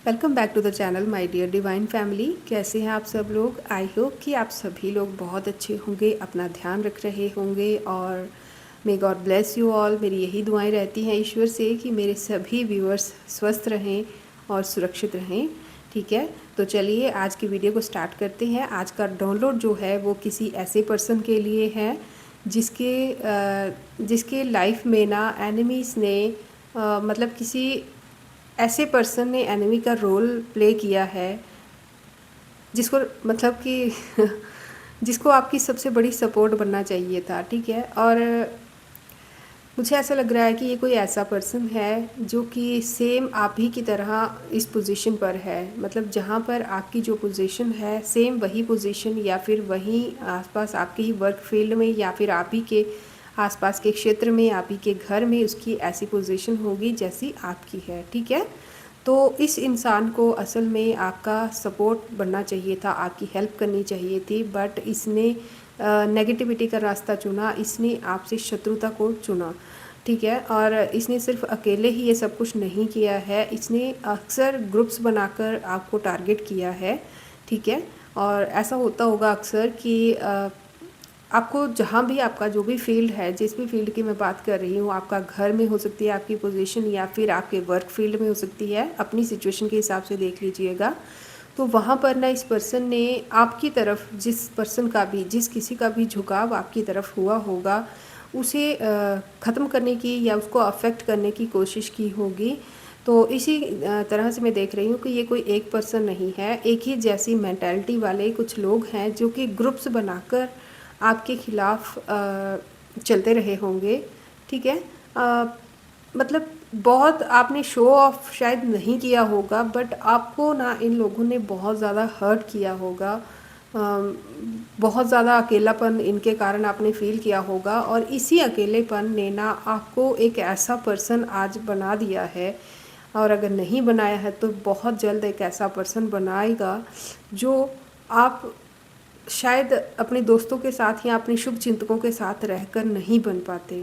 Welcome back to the channel my dear divine family. कैसे हैं आप सब लोग? आई होप कि आप सभी लोग बहुत अच्छे होंगे, अपना ध्यान रख रहे होंगे और may God bless you all. मेरी यही दुआएं रहती हैं ईश्वर से कि मेरे सभी व्यूअर्स स्वस्थ रहें और सुरक्षित रहें। ठीक है, तो चलिए आज की वीडियो को स्टार्ट करते हैं। आज का डाउनलोड जो है वो किसी ऐसे पर्सन के लिए है जिसके लाइफ में ना एनिमीज़ ने मतलब किसी ऐसे पर्सन ने एनिमी का रोल प्ले किया है जिसको मतलब कि जिसको आपकी सबसे बड़ी सपोर्ट बनना चाहिए था। ठीक है, और मुझे ऐसा लग रहा है कि ये कोई ऐसा पर्सन है जो कि सेम आप ही की तरह इस पोजीशन पर है। मतलब जहाँ पर आपकी जो पोजीशन है सेम वही पोजीशन या फिर वहीं आसपास आपके ही वर्क फील्ड में या फिर आप ही के आसपास के क्षेत्र में, आप ही के घर में उसकी ऐसी पोजीशन होगी जैसी आपकी है। ठीक है, तो इस इंसान को असल में आपका सपोर्ट बनना चाहिए था, आपकी हेल्प करनी चाहिए थी, बट इसने नेगेटिविटी का रास्ता चुना, इसने आपसे शत्रुता को चुना। ठीक है, और इसने सिर्फ अकेले ही ये सब कुछ नहीं किया है, इसने अक्सर ग्रुप्स बनाकर आपको टारगेट किया है। ठीक है, और ऐसा होता होगा अक्सर कि आपको जहाँ भी आपका जो भी फील्ड है, जिस भी फील्ड की मैं बात कर रही हूँ, आपका घर में हो सकती है आपकी पोजीशन या फिर आपके वर्क फील्ड में हो सकती है, अपनी सिचुएशन के हिसाब से देख लीजिएगा। तो वहाँ पर ना इस पर्सन ने आपकी तरफ जिस किसी का भी झुकाव आपकी तरफ हुआ होगा उसे ख़त्म करने की या उसको अफेक्ट करने की कोशिश की होगी। तो इसी तरह से मैं देख रही हूँ कि ये कोई एक पर्सन नहीं है, एक ही जैसी मेंटालिटी वाले कुछ लोग हैं जो कि ग्रुप्स बनाकर आपके खिलाफ चलते रहे होंगे। ठीक है, मतलब बहुत आपने शो ऑफ शायद नहीं किया होगा, बट आपको ना इन लोगों ने बहुत ज़्यादा हर्ट किया होगा, बहुत ज़्यादा अकेलापन इनके कारण आपने फील किया होगा और इसी अकेलेपन ने ना आपको एक ऐसा पर्सन आज बना दिया है, और अगर नहीं बनाया है तो बहुत जल्द एक ऐसा पर्सन बनाएगा जो आप शायद अपने दोस्तों के साथ या अपने शुभ चिंतकों के साथ रहकर नहीं बन पाते।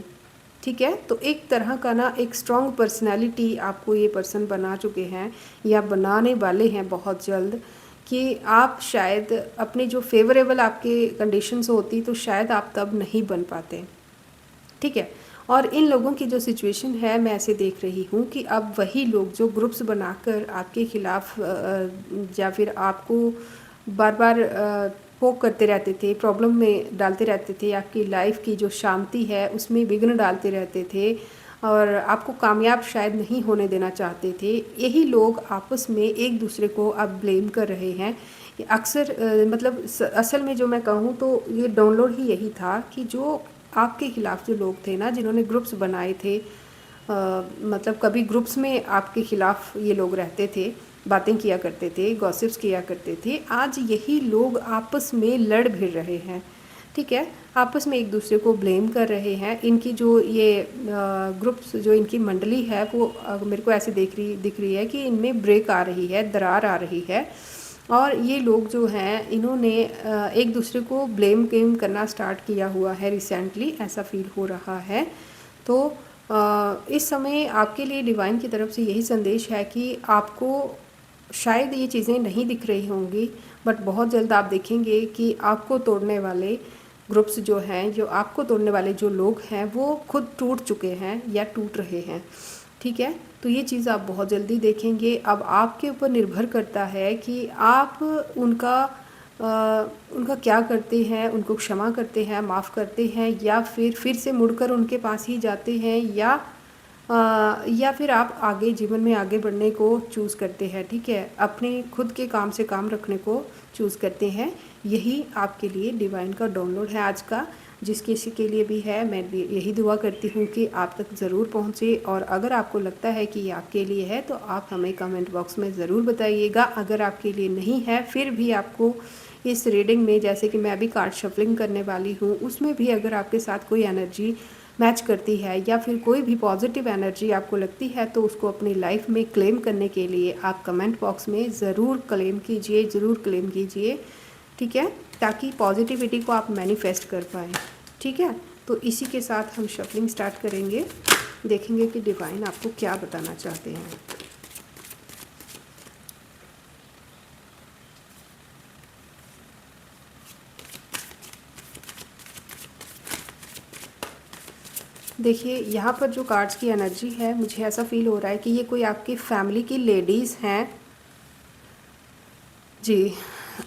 ठीक है, तो एक तरह का ना एक स्ट्रॉन्ग पर्सनैलिटी आपको ये पर्सन बना चुके हैं या बनाने वाले हैं बहुत जल्द, कि आप शायद अपने जो फेवरेबल आपके कंडीशंस होती तो शायद आप तब नहीं बन पाते। ठीक है, और इन लोगों की जो सिचुएशन है मैं ऐसे देख रही हूँ कि अब वही लोग जो ग्रुप्स बनाकर आपके खिलाफ या फिर आपको बार बार पोक करते रहते थे, प्रॉब्लम में डालते रहते थे, आपकी लाइफ की जो शांति है उसमें विघ्न डालते रहते थे और आपको कामयाब शायद नहीं होने देना चाहते थे, यही लोग आपस में एक दूसरे को अब ब्लेम कर रहे हैं। अक्सर मतलब असल में जो मैं कहूँ तो ये डाउनलोड ही यही था कि जो आपके खिलाफ जो लोग थे ना, जिन्होंने ग्रुप्स बनाए थे, मतलब कभी ग्रुप्स में आपके खिलाफ ये लोग रहते थे, बातें किया करते थे, गॉसिप्स किया करते थे, आज यही लोग आपस में लड़ भिड़ रहे हैं। ठीक है, आपस में एक दूसरे को ब्लेम कर रहे हैं। इनकी जो ये ग्रुप्स, जो इनकी मंडली है वो मेरे को ऐसे दिख रही है कि इनमें ब्रेक आ रही है, दरार आ रही है, और ये लोग जो हैं इन्होंने एक दूसरे को ब्लेम गेम करना स्टार्ट किया हुआ है रिसेंटली, ऐसा फील हो रहा है। तो इस समय आपके लिए डिवाइन की तरफ से यही संदेश है कि आपको शायद ये चीज़ें नहीं दिख रही होंगी, बट बहुत जल्द आप देखेंगे कि आपको तोड़ने वाले ग्रुप्स जो हैं, जो आपको तोड़ने वाले जो लोग हैं वो खुद टूट चुके हैं या टूट रहे हैं। ठीक है, तो ये चीज़ आप बहुत जल्दी देखेंगे। अब आपके ऊपर निर्भर करता है कि आप उनका क्या करते हैं, उनको क्षमा करते हैं, माफ़ करते हैं, या फिर से मुड़कर उनके पास ही जाते हैं, या फिर आप आगे जीवन में आगे बढ़ने को चूज़ करते हैं। ठीक है, अपने खुद के काम से काम रखने को चूज़ करते हैं। यही आपके लिए डिवाइन का डाउनलोड है आज का। जिस किसी के लिए भी है, मैं भी यही दुआ करती हूँ कि आप तक ज़रूर पहुँचे, और अगर आपको लगता है कि ये आपके लिए है तो आप हमें कमेंट बॉक्स में ज़रूर बताइएगा। अगर आपके लिए नहीं है फिर भी आपको इस रीडिंग में, जैसे कि मैं अभी कार्ड शफलिंग करने वाली हूँ, उसमें भी अगर आपके साथ कोई एनर्जी मैच करती है या फिर कोई भी पॉजिटिव एनर्जी आपको लगती है तो उसको अपनी लाइफ में क्लेम करने के लिए आप कमेंट बॉक्स में ज़रूर क्लेम कीजिए। ठीक है, ताकि पॉजिटिविटी को आप मैनिफेस्ट कर पाएँ। ठीक है, तो इसी के साथ हम शफलिंग स्टार्ट करेंगे, देखेंगे कि डिवाइन आपको क्या बताना चाहते हैं। देखिए यहाँ पर जो कार्ड्स की एनर्जी है, मुझे ऐसा फील हो रहा है कि ये कोई आपकी फैमिली की लेडीज़ हैं जी।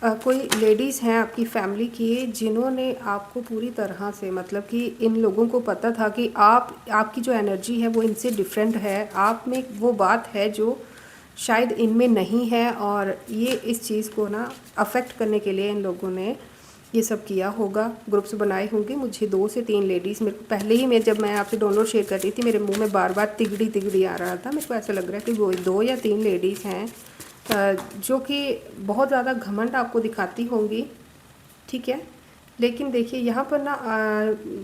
कोई लेडीज़ हैं आपकी फैमिली की, जिन्होंने आपको पूरी तरह से, मतलब कि इन लोगों को पता था कि आपकी जो एनर्जी है वो इनसे डिफरेंट है, आप में वो बात है जो शायद इनमें नहीं है, और ये इस चीज़ को ना अफेक्ट करने के लिए इन लोगों ने ये सब किया होगा, ग्रुप्स बनाए होंगे। मुझे 2 से 3 लेडीज़, मेरे को पहले ही, जब मैं आपसे डाउनलोड शेयर कर रही थी, मेरे मुंह में बार बार तिगड़ी तिगड़ी आ रहा था। मेरे को ऐसा लग रहा है कि वो 2 या 3 लेडीज़ हैं जो कि बहुत ज़्यादा घमंड आपको दिखाती होंगी, ठीक है। लेकिन देखिए यहाँ पर ना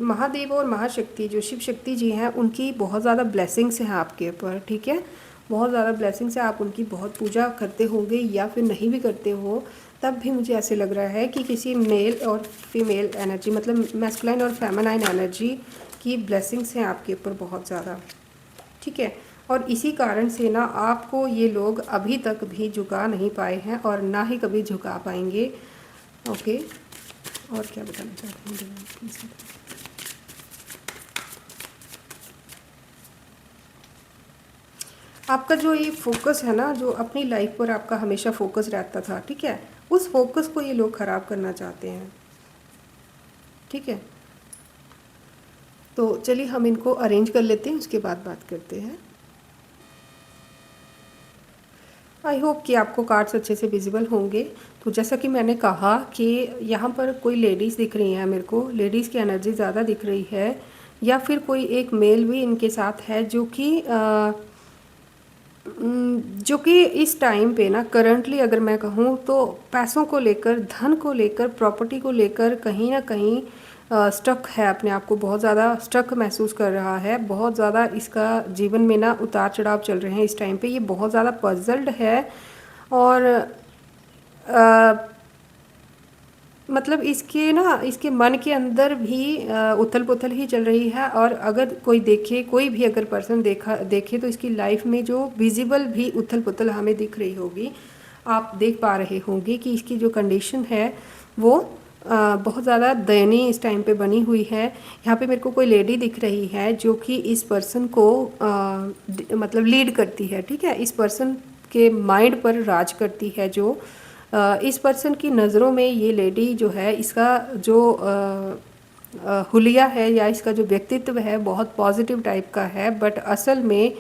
महादेव और महाशक्ति जो शिव शक्ति जी हैं, उनकी बहुत ज़्यादा ब्लेसिंग्स हैं आपके ऊपर, ठीक है। बहुत ज़्यादा ब्लेसिंग्स है, आप उनकी बहुत पूजा करते होंगे या फिर नहीं भी करते हो, तब भी मुझे ऐसे लग रहा है कि किसी मेल और फीमेल एनर्जी, मतलब मैस्कुलाइन और फेमिनाइन एनर्जी की ब्लेसिंग्स हैं आपके ऊपर बहुत ज़्यादा, ठीक है। और इसी कारण से ना आपको ये लोग अभी तक भी झुका नहीं पाए हैं और ना ही कभी झुका पाएंगे। ओके, और क्या बताना चाहते हैं? आपका जो ये फोकस है ना, जो अपनी लाइफ पर आपका हमेशा फोकस रहता था, ठीक है, उस फोकस को ये लोग ख़राब करना चाहते हैं, ठीक है। तो चलिए हम इनको अरेंज कर लेते हैं, उसके बाद बात करते हैं। आई होप कि आपको कार्ड्स अच्छे से विजिबल होंगे। तो जैसा कि मैंने कहा कि यहाँ पर कोई लेडीज़ दिख रही हैं, मेरे को लेडीज़ की एनर्जी ज़्यादा दिख रही है, या फिर कोई एक मेल भी इनके साथ है जो कि इस टाइम पे ना करंटली अगर मैं कहूँ तो पैसों को लेकर, धन को लेकर, प्रॉपर्टी को लेकर कहीं ना कहीं स्टक है, अपने आप को बहुत ज़्यादा स्टक महसूस कर रहा है। बहुत ज़्यादा इसका जीवन में ना उतार चढ़ाव चल रहे हैं इस टाइम पे, ये बहुत ज़्यादा पजल्ड है। और मतलब इसके मन के अंदर भी उथल पुथल ही चल रही है। और अगर कोई देखे, कोई भी अगर पर्सन देखे तो इसकी लाइफ में जो विजिबल भी उथल पुथल हमें दिख रही होगी, आप देख पा रहे होंगे कि इसकी जो कंडीशन है वो बहुत ज़्यादा दयनीय इस टाइम पे बनी हुई है। यहाँ पे मेरे को कोई लेडी दिख रही है जो कि इस पर्सन को मतलब लीड करती है, ठीक है, इस पर्सन के माइंड पर राज करती है। जो इस पर्सन की नज़रों में ये लेडी जो है, इसका जो हुलिया है या इसका जो व्यक्तित्व है बहुत पॉजिटिव टाइप का है, बट असल में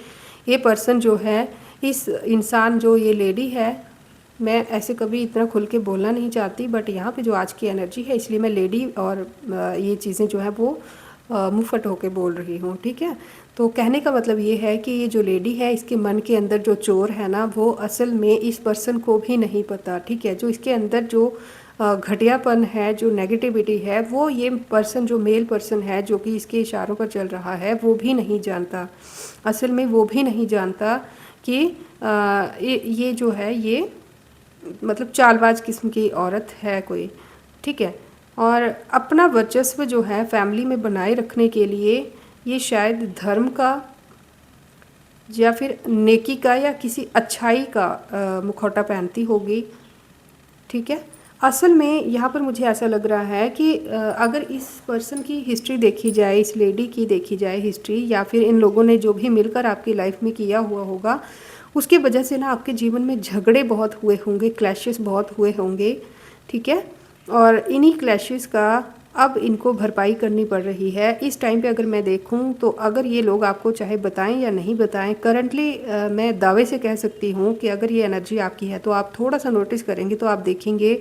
ये पर्सन जो है, इस इंसान जो ये लेडी है, मैं ऐसे कभी इतना खुल के बोलना नहीं चाहती, बट यहाँ पे जो आज की एनर्जी है इसलिए मैं लेडी और ये चीज़ें जो है वो मुँहफट होके बोल रही हूँ, ठीक है। तो कहने का मतलब ये है कि ये जो लेडी है, इसके मन के अंदर जो चोर है ना, वो असल में इस पर्सन को भी नहीं पता, ठीक है। जो इसके अंदर जो घटियापन है, जो नेगेटिविटी है, वो ये पर्सन, जो मेल पर्सन है जो कि इसके इशारों पर चल रहा है, वो भी नहीं जानता। असल में वो भी नहीं जानता कि ये जो है, ये मतलब चालबाज किस्म की औरत है कोई, ठीक है। और अपना वर्चस्व जो है फैमिली में बनाए रखने के लिए ये शायद धर्म का या फिर नेकी का या किसी अच्छाई का मुखौटा पहनती होगी, ठीक है। असल में यहाँ पर मुझे ऐसा लग रहा है कि अगर इस पर्सन की हिस्ट्री देखी जाए, इस लेडी की देखी जाए हिस्ट्री, या फिर इन लोगों ने जो भी मिलकर आपकी लाइफ में किया हुआ होगा, उसके वजह से ना आपके जीवन में झगड़े बहुत हुए होंगे, क्लैशेस बहुत हुए होंगे, ठीक है। और इन्हीं क्लैशेस का अब इनको भरपाई करनी पड़ रही है इस टाइम पे। अगर मैं देखूं तो अगर ये लोग आपको चाहे बताएं या नहीं बताएं, करंटली मैं दावे से कह सकती हूं कि अगर ये एनर्जी आपकी है तो आप थोड़ा सा नोटिस करेंगे तो आप देखेंगे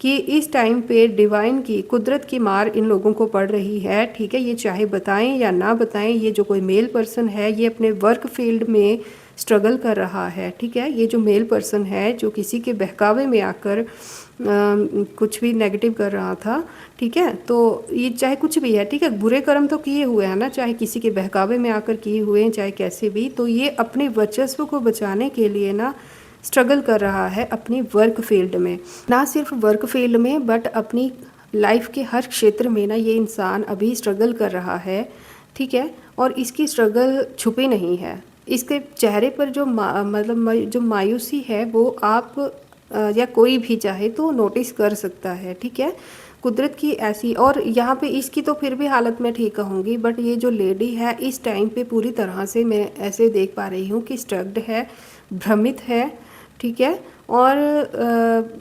कि इस टाइम पे डिवाइन की, कुदरत की मार इन लोगों को पड़ रही है, ठीक है। ये चाहे बताएं या ना बताएं, ये जो कोई मेल पर्सन है ये अपने वर्क फील्ड में स्ट्रगल कर रहा है, ठीक है। ये जो मेल पर्सन है जो किसी के बहकावे में आकर कुछ भी नेगेटिव कर रहा था, ठीक है, तो ये चाहे कुछ भी है, ठीक है, बुरे कर्म तो किए हुए हैं ना, चाहे किसी के बहकावे में आकर किए हुए हैं, चाहे कैसे भी, तो ये अपने वर्चस्व को बचाने के लिए ना स्ट्रगल कर रहा है अपनी वर्क फील्ड में। ना सिर्फ वर्क फील्ड में बट अपनी लाइफ के हर क्षेत्र में ना ये इंसान अभी स्ट्रगल कर रहा है, ठीक है। और इसकी स्ट्रगल छुपी नहीं है, इसके चेहरे पर जो मतलब जो मायूसी है वो आप या कोई भी चाहे तो नोटिस कर सकता है, ठीक है। कुदरत की ऐसी, और यहाँ पे इसकी तो फिर भी हालत मैं ठीक कहूँगी, बट ये जो लेडी है इस टाइम पे पूरी तरह से मैं ऐसे देख पा रही हूँ कि स्ट्रक्ड है, भ्रमित है, ठीक है। और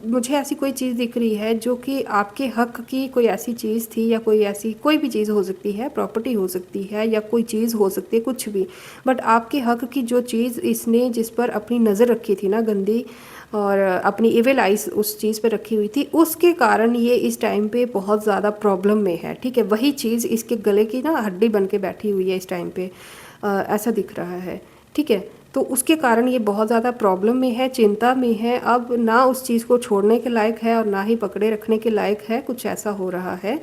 मुझे ऐसी कोई चीज़ दिख रही है जो कि आपके हक की कोई ऐसी चीज़ थी, या कोई ऐसी कोई भी चीज़ हो सकती है, प्रॉपर्टी हो सकती है या कोई चीज़ हो सकती है, कुछ भी, बट आपके हक की जो चीज़ इसने जिस पर अपनी नज़र रखी थी ना गंदी, और अपनी इविल आइज उस चीज़ पे रखी हुई थी, उसके कारण ये इस टाइम पे बहुत ज़्यादा प्रॉब्लम में है, ठीक है। वही चीज़ इसके गले की ना हड्डी बन के बैठी हुई है इस टाइम पे, ऐसा दिख रहा है, ठीक है। तो उसके कारण ये बहुत ज़्यादा प्रॉब्लम में है, चिंता में है, अब ना उस चीज़ को छोड़ने के लायक है और ना ही पकड़े रखने के लायक है, कुछ ऐसा हो रहा है,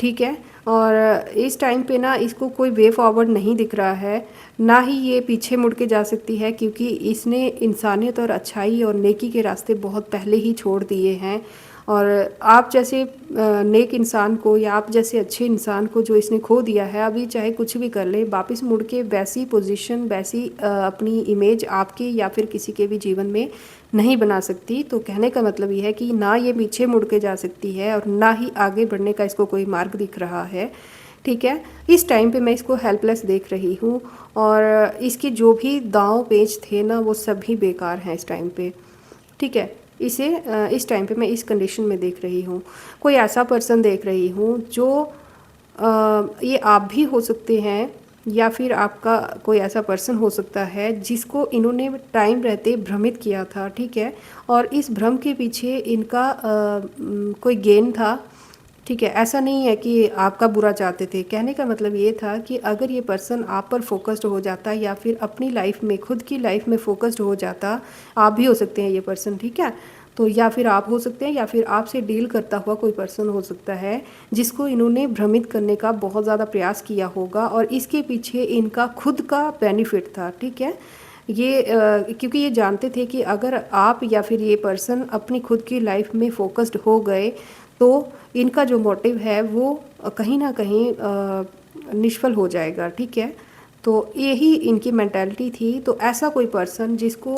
ठीक है। और इस टाइम पे ना इसको कोई वे फॉरवर्ड नहीं दिख रहा है, ना ही ये पीछे मुड़ के जा सकती है, क्योंकि इसने इंसानियत और अच्छाई और नेकी के रास्ते बहुत पहले ही छोड़ दिए हैं। और आप जैसे नेक इंसान को या आप जैसे अच्छे इंसान को जो इसने खो दिया है, अभी चाहे कुछ भी कर ले, वापस मुड़ के वैसी पोजीशन, वैसी अपनी इमेज आपकी या फिर किसी के भी जीवन में नहीं बना सकती। तो कहने का मतलब ये है कि ना ये पीछे मुड़ के जा सकती है और ना ही आगे बढ़ने का इसको कोई मार्ग दिख रहा है, ठीक है। इस टाइम पे मैं इसको हेल्पलेस देख रही हूँ, और इसके जो भी दांव पेच थे ना वो सभी बेकार हैं इस टाइम पे, ठीक है। इसे इस टाइम पे मैं इस कंडीशन में देख रही हूँ। कोई ऐसा पर्सन देख रही हूँ जो ये आप भी हो सकते हैं, या फिर आपका कोई ऐसा पर्सन हो सकता है जिसको इन्होंने टाइम रहते भ्रमित किया था, ठीक है। और इस भ्रम के पीछे इनका कोई गेन था, ठीक है। ऐसा नहीं है कि आपका बुरा चाहते थे, कहने का मतलब ये था कि अगर ये पर्सन आप पर फोकस्ड हो जाता या फिर अपनी लाइफ में, खुद की लाइफ में फोकस्ड हो जाता, आप भी हो सकते हैं ये पर्सन, ठीक है। तो या फिर आप हो सकते हैं, या फिर आपसे डील करता हुआ कोई पर्सन हो सकता है जिसको इन्होंने भ्रमित करने का बहुत ज़्यादा प्रयास किया होगा, और इसके पीछे इनका खुद का बेनिफिट था, ठीक है। ये क्योंकि ये जानते थे कि अगर आप या फिर ये पर्सन अपनी खुद की लाइफ में फोकस्ड हो गए तो इनका जो मोटिव है वो कहीं ना कहीं निष्फल हो जाएगा, ठीक है। तो यही इनकी मेंटालिटी थी। तो ऐसा कोई पर्सन जिसको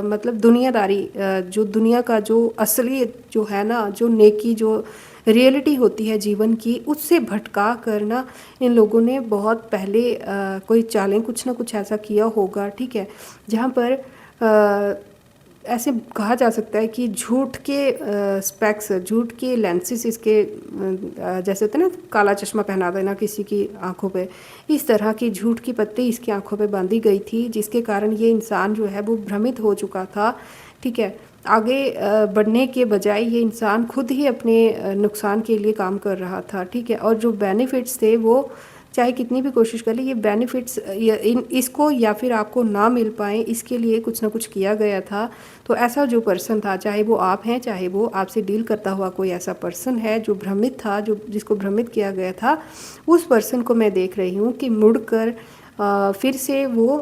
मतलब दुनियादारी, जो दुनिया का जो असली जो है ना, जो नेकी, जो रियलिटी होती है जीवन की, उससे भटका कर ना इन लोगों ने बहुत पहले कोई चालें, कुछ ना कुछ ऐसा किया होगा, ठीक है। जहाँ पर ऐसे कहा जा सकता है कि झूठ के स्पेक्स, झूठ के लेंसेस इसके जैसे होते हैं ना, काला चश्मा पहना देना किसी की आंखों पे, इस तरह की झूठ की पट्टी इसकी आंखों पे बांधी गई थी, जिसके कारण ये इंसान जो है वो भ्रमित हो चुका था, ठीक है। आगे बढ़ने के बजाय ये इंसान खुद ही अपने नुकसान के लिए काम कर रहा था, ठीक है। और जो बेनिफिट्स थे वो चाहे कितनी भी कोशिश कर ले, ये बेनिफिट्स इसको या फिर आपको ना मिल पाए, इसके लिए कुछ ना कुछ किया गया था। तो ऐसा जो पर्सन था, चाहे वो आप हैं, चाहे वो आपसे डील करता हुआ कोई ऐसा पर्सन है जो भ्रमित था, जो जिसको भ्रमित किया गया था, उस पर्सन को मैं देख रही हूँ कि मुड़कर फिर से वो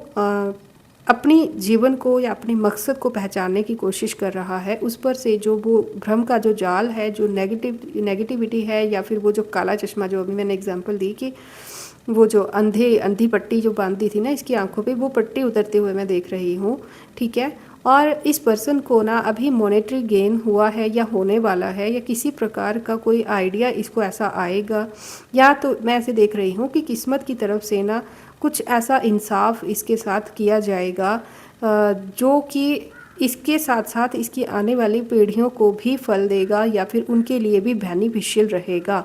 अपनी जीवन को या अपने मकसद को पहचानने की कोशिश कर रहा है। उस पर से जो वो भ्रम का जो जाल है, जो नेगेटिविटी है, या फिर वो जो काला चश्मा, जो अभी मैंने एग्जांपल दी कि वो जो अंधी पट्टी जो बांधी थी ना इसकी आंखों पे, वो पट्टी उतरते हुए मैं देख रही हूँ, ठीक है। और इस पर्सन को ना अभी मॉनेटरी गेन हुआ है या होने वाला है, या किसी प्रकार का कोई आइडिया इसको ऐसा आएगा, या तो मैं ऐसे देख रही हूँ कि किस्मत की तरफ से ना कुछ ऐसा इंसाफ इसके साथ किया जाएगा जो कि इसके साथ साथ इसकी आने वाली पीढ़ियों को भी फल देगा, या फिर उनके लिए भी बेनिफिशियल रहेगा,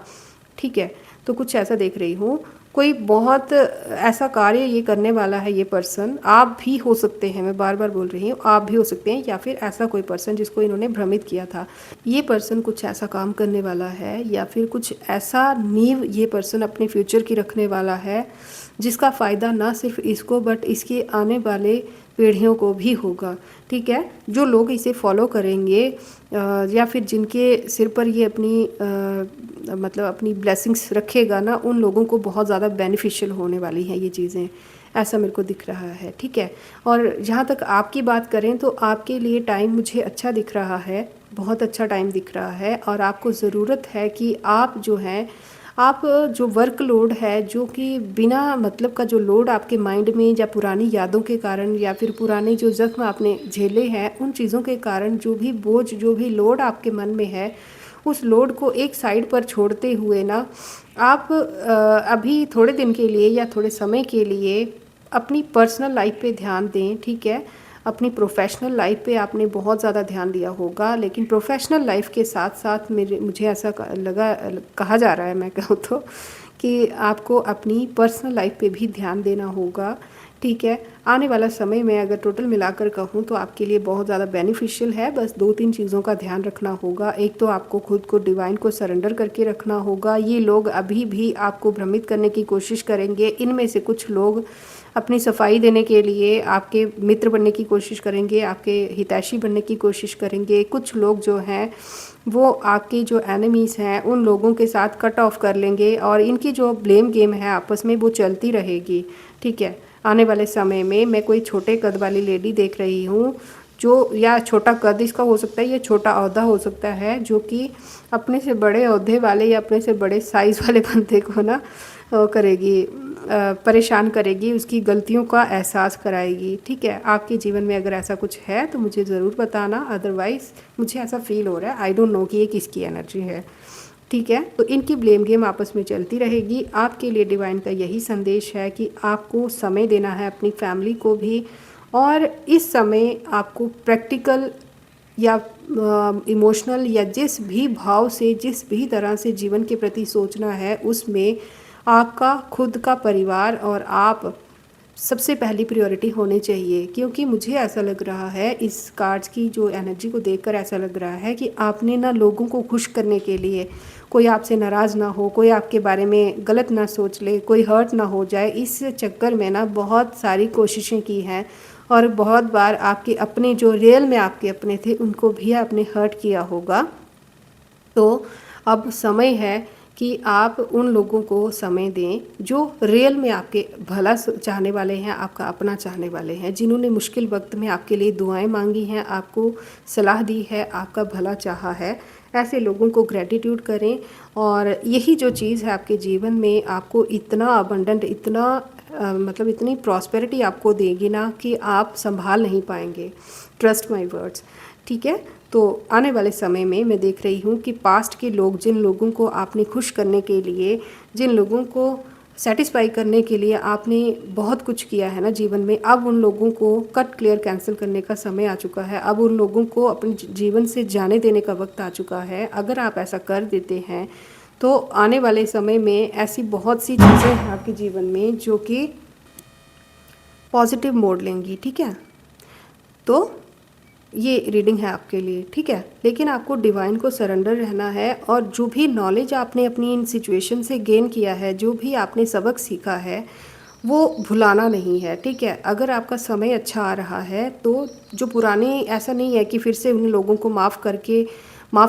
ठीक है। तो कुछ ऐसा देख रही हूँ, कोई बहुत ऐसा कार्य ये करने वाला है ये पर्सन। आप भी हो सकते हैं, मैं बार बार बोल रही हूँ, आप भी हो सकते हैं, या फिर ऐसा कोई पर्सन जिसको इन्होंने भ्रमित किया था। ये पर्सन कुछ ऐसा काम करने वाला है, या फिर कुछ ऐसा नींव ये पर्सन अपने फ्यूचर की रखने वाला है जिसका फ़ायदा ना सिर्फ इसको बट इसके आने वाले पीढ़ियों को भी होगा, ठीक है। जो लोग इसे फॉलो करेंगे या फिर जिनके सिर पर ये मतलब अपनी ब्लेसिंग्स रखेगा ना, उन लोगों को बहुत ज़्यादा बेनिफिशियल होने वाली हैं ये चीज़ें, ऐसा मेरे को दिख रहा है, ठीक है। और जहाँ तक आपकी बात करें तो आपके लिए टाइम मुझे अच्छा दिख रहा है, बहुत अच्छा टाइम दिख रहा है। और आपको ज़रूरत है कि आप जो हैं, आप जो वर्कलोड है, जो कि बिना मतलब का जो लोड आपके माइंड में या पुरानी यादों के कारण या फिर पुराने जो ज़ख्म आपने झेले हैं, उन चीज़ों के कारण जो भी बोझ, जो भी लोड आपके मन में है, उस लोड को एक साइड पर छोड़ते हुए ना आप अभी थोड़े दिन के लिए या थोड़े समय के लिए अपनी पर्सनल लाइफ पे ध्यान दें, ठीक है। अपनी प्रोफेशनल लाइफ पे आपने बहुत ज़्यादा ध्यान दिया होगा, लेकिन प्रोफेशनल लाइफ के साथ साथ मुझे ऐसा कहा जा रहा है, मैं कहूँ तो, कि आपको अपनी पर्सनल लाइफ पे भी ध्यान देना होगा, ठीक है। आने वाला समय में अगर टोटल मिलाकर कहूँ तो आपके लिए बहुत ज़्यादा बेनिफिशियल है। बस 2-3 चीज़ों का ध्यान रखना होगा। एक तो आपको खुद को डिवाइन को सरेंडर करके रखना होगा। ये लोग अभी भी आपको भ्रमित करने की कोशिश करेंगे। इनमें से कुछ लोग अपनी सफाई देने के लिए आपके मित्र बनने की कोशिश करेंगे, आपके हितैषी बनने की कोशिश करेंगे। कुछ लोग जो हैं वो आपके जो एनिमीज़ हैं उन लोगों के साथ कट ऑफ कर लेंगे और इनकी जो ब्लेम गेम है आपस में वो चलती रहेगी, ठीक है। आने वाले समय में मैं कोई छोटे कद वाली लेडी देख रही हूँ जो, या छोटा कद इसका हो सकता है, या छोटा ओहदा हो सकता है, जो कि अपने से बड़े ओहदे वाले या अपने से बड़े साइज़ वाले बंदे को ना करेगी, परेशान करेगी, उसकी गलतियों का एहसास कराएगी, ठीक है। आपके जीवन में अगर ऐसा कुछ है तो मुझे ज़रूर बताना, अदरवाइज़ मुझे ऐसा फील हो रहा है, आई डोंट नो कि ये किसकी एनर्जी है, ठीक है। तो इनकी ब्लेम गेम आपस में चलती रहेगी। आपके लिए डिवाइन का यही संदेश है कि आपको समय देना है अपनी फैमिली को भी, और इस समय आपको प्रैक्टिकल या इमोशनल या जिस भी भाव से, जिस भी तरह से जीवन के प्रति सोचना है, उसमें आपका खुद का परिवार और आप सबसे पहली प्रायोरिटी होनी चाहिए। क्योंकि मुझे ऐसा लग रहा है, इस कार्ड्स की जो एनर्जी को देखकर ऐसा लग रहा है कि आपने ना लोगों को खुश करने के लिए, कोई आपसे नाराज़ ना हो, कोई आपके बारे में गलत ना सोच ले, कोई हर्ट ना हो जाए, इस चक्कर में ना बहुत सारी कोशिशें की हैं और बहुत बार आपके अपने जो रियल में आपके अपने थे उनको भी आपने हर्ट किया होगा। तो अब समय है कि आप उन लोगों को समय दें जो रियल में आपके भला चाहने वाले हैं, आपका अपना चाहने वाले हैं, जिन्होंने मुश्किल वक्त में आपके लिए दुआएं मांगी हैं, आपको सलाह दी है, आपका भला चाहा है। ऐसे लोगों को ग्रेटिट्यूड करें और यही जो चीज़ है आपके जीवन में आपको इतना अबंडेंट, इतना मतलब इतनी प्रॉस्पेरिटी आपको देगी ना कि आप संभाल नहीं पाएंगे। ट्रस्ट माय वर्ड्स, ठीक है। तो आने वाले समय में मैं देख रही हूँ कि पास्ट के लोग, जिन लोगों को आपने खुश करने के लिए, जिन लोगों को सेटिस्फाई करने के लिए आपने बहुत कुछ किया है ना जीवन में, अब उन लोगों को कट क्लियर कैंसिल करने का समय आ चुका है। अब उन लोगों को अपने जीवन से जाने देने का वक्त आ चुका है। अगर आप ऐसा कर देते हैं तो आने वाले समय में ऐसी बहुत सी चीज़ें हैं आपके जीवन में जो कि पॉजिटिव मोड़ लेंगी, ठीक है। तो ये रीडिंग है आपके लिए, ठीक है। लेकिन आपको डिवाइन को सरेंडर रहना है और जो भी नॉलेज आपने अपनी इन सिचुएशन से गेन किया है, जो भी आपने सबक सीखा है, वो भुलाना नहीं है, ठीक है। अगर आपका समय अच्छा आ रहा है तो जो पुराने, ऐसा नहीं है कि फिर से उन लोगों को माफ़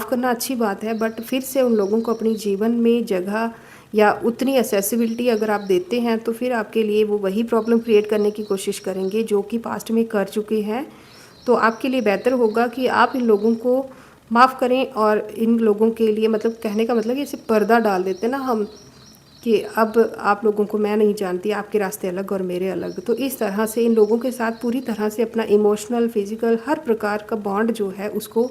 करना अच्छी बात है, बट फिर से उन लोगों को अपनी जीवन में जगह या उतनी एक्सेसिबिलिटी अगर आप देते हैं तो फिर आपके लिए वो वही प्रॉब्लम क्रिएट करने की कोशिश करेंगे जो कि पास्ट में कर चुके हैं। तो आपके लिए बेहतर होगा कि आप इन लोगों को माफ़ करें और इन लोगों के लिए, मतलब कहने का मतलब ऐसे पर्दा डाल देते ना हम कि अब आप लोगों को मैं नहीं जानती, आपके रास्ते अलग और मेरे अलग। तो इस तरह से इन लोगों के साथ पूरी तरह से अपना इमोशनल, फिज़िकल, हर प्रकार का बॉन्ड जो है उसको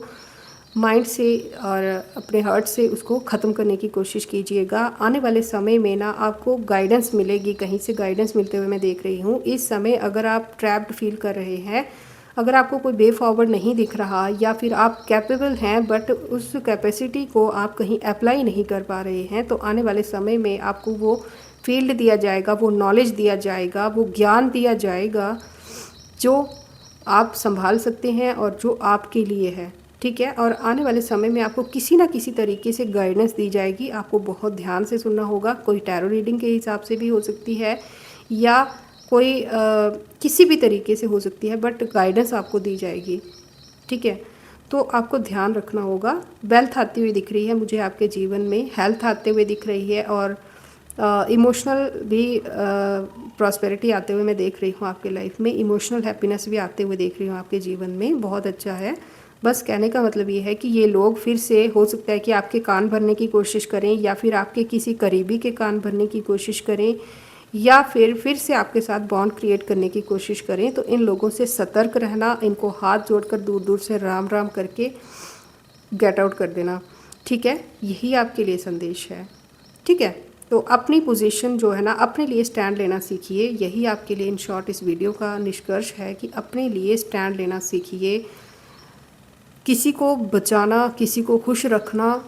माइंड से और अपने हार्ट से उसको ख़त्म करने की कोशिश कीजिएगा। आने वाले समय में ना आपको गाइडेंस मिलेगी, कहीं से गाइडेंस मिलते हुए मैं देख रही हूँ। इस समय अगर आप ट्रैप्ड फील कर रहे हैं, अगर आपको कोई वे फॉरवर्ड नहीं दिख रहा, या फिर आप कैपेबल हैं बट उस कैपेसिटी को आप कहीं अप्लाई नहीं कर पा रहे हैं, तो आने वाले समय में आपको वो फील्ड दिया जाएगा, वो नॉलेज दिया जाएगा, वो ज्ञान दिया जाएगा जो आप संभाल सकते हैं और जो आपके लिए है, ठीक है। और आने वाले समय में आपको किसी ना किसी तरीके से गाइडेंस दी जाएगी। आपको बहुत ध्यान से सुनना होगा। कोई टैरो रीडिंग के हिसाब से भी हो सकती है या कोई किसी भी तरीके से हो सकती है, बट गाइडेंस आपको दी जाएगी, ठीक है। तो आपको ध्यान रखना होगा। वेल्थ आती हुई दिख रही है मुझे आपके जीवन में, हेल्थ आते हुए दिख रही है और इमोशनल भी प्रॉस्पेरिटी आते हुए मैं देख रही हूँ आपके लाइफ में। इमोशनल हैप्पीनेस भी आते हुए देख रही हूँ आपके जीवन में। बहुत अच्छा है। बस कहने का मतलब ये है कि ये लोग फिर से हो सकता है कि आपके कान भरने की कोशिश करें, या फिर आपके किसी करीबी के कान भरने की कोशिश करें, या फिर से आपके साथ बॉन्ड क्रिएट करने की कोशिश करें। तो इन लोगों से सतर्क रहना, इनको हाथ जोड़कर दूर दूर से राम राम करके गेट आउट कर देना, ठीक है, यही आपके लिए संदेश है। ठीक है, तो अपनी पोजीशन जो है ना, अपने लिए स्टैंड लेना सीखिए। यही आपके लिए इन शॉर्ट इस वीडियो का निष्कर्ष है कि अपने लिए स्टैंड लेना सीखिए। किसी को बचाना, किसी को खुश रखना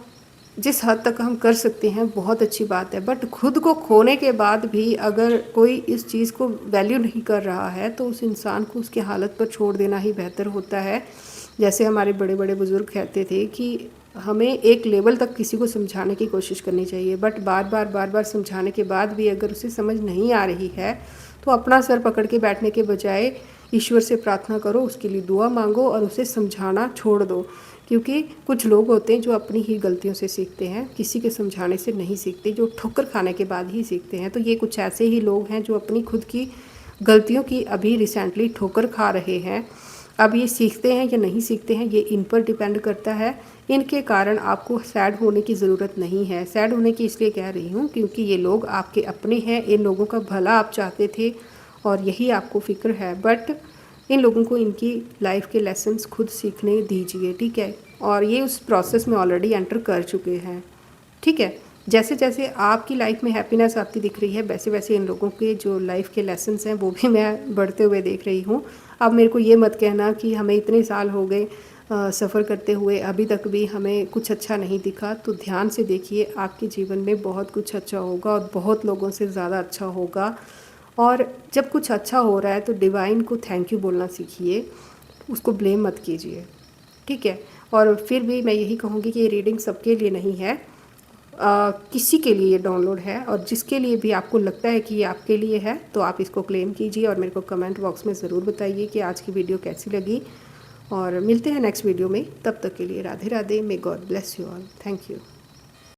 जिस हद तक हम कर सकते हैं बहुत अच्छी बात है, बट खुद को खोने के बाद भी अगर कोई इस चीज़ को वैल्यू नहीं कर रहा है तो उस इंसान को उसकी हालत पर छोड़ देना ही बेहतर होता है। जैसे हमारे बड़े बड़े बुज़ुर्ग कहते थे कि हमें एक लेवल तक किसी को समझाने की कोशिश करनी चाहिए, बट बार बार समझाने के बाद भी अगर उसे समझ नहीं आ रही है तो अपना सर पकड़ के बैठने के बजाय ईश्वर से प्रार्थना करो, उसके लिए दुआ मांगो और उसे समझाना छोड़ दो। क्योंकि कुछ लोग होते हैं जो अपनी ही गलतियों से सीखते हैं, किसी के समझाने से नहीं सीखते, जो ठोकर खाने के बाद ही सीखते हैं। तो ये कुछ ऐसे ही लोग हैं जो अपनी खुद की गलतियों की अभी रिसेंटली ठोकर खा रहे हैं। अब ये सीखते हैं या नहीं सीखते हैं ये इन पर डिपेंड करता है। इनके कारण आपको सैड होने की ज़रूरत नहीं है। सैड होने की इसलिए कह रही हूँ क्योंकि ये लोग आपके अपने हैं, इन लोगों का भला आप चाहते थे और यही आपको फ़िक्र है, बट इन लोगों को इनकी लाइफ के लेसन्स खुद सीखने दीजिए। ठीक है, और ये उस प्रोसेस में ऑलरेडी एंटर कर चुके हैं। ठीक है, जैसे जैसे आपकी लाइफ में हैप्पीनेस आती दिख रही है वैसे वैसे इन लोगों के जो लाइफ के लेसन्स हैं वो भी मैं बढ़ते हुए देख रही हूँ। अब मेरे को ये मत कहना कि हमें इतने साल हो गए सफ़र करते हुए अभी तक भी हमें कुछ अच्छा नहीं दिखा। तो ध्यान से देखिए, आपके जीवन में बहुत कुछ अच्छा होगा और बहुत लोगों से ज़्यादा अच्छा होगा। और जब कुछ अच्छा हो रहा है तो डिवाइन को थैंक यू बोलना सीखिए, उसको ब्लेम मत कीजिए। ठीक है, और फिर भी मैं यही कहूँगी कि ये रीडिंग सबके लिए नहीं है, किसी के लिए डाउनलोड है, और जिसके लिए भी आपको लगता है कि ये आपके लिए है तो आप इसको क्लेम कीजिए और मेरे को कमेंट बॉक्स में ज़रूर बताइए कि आज की वीडियो कैसी लगी। और मिलते हैं नेक्स्ट वीडियो में, तब तक के लिए Radhe Radhe. May God bless you all. Thank you.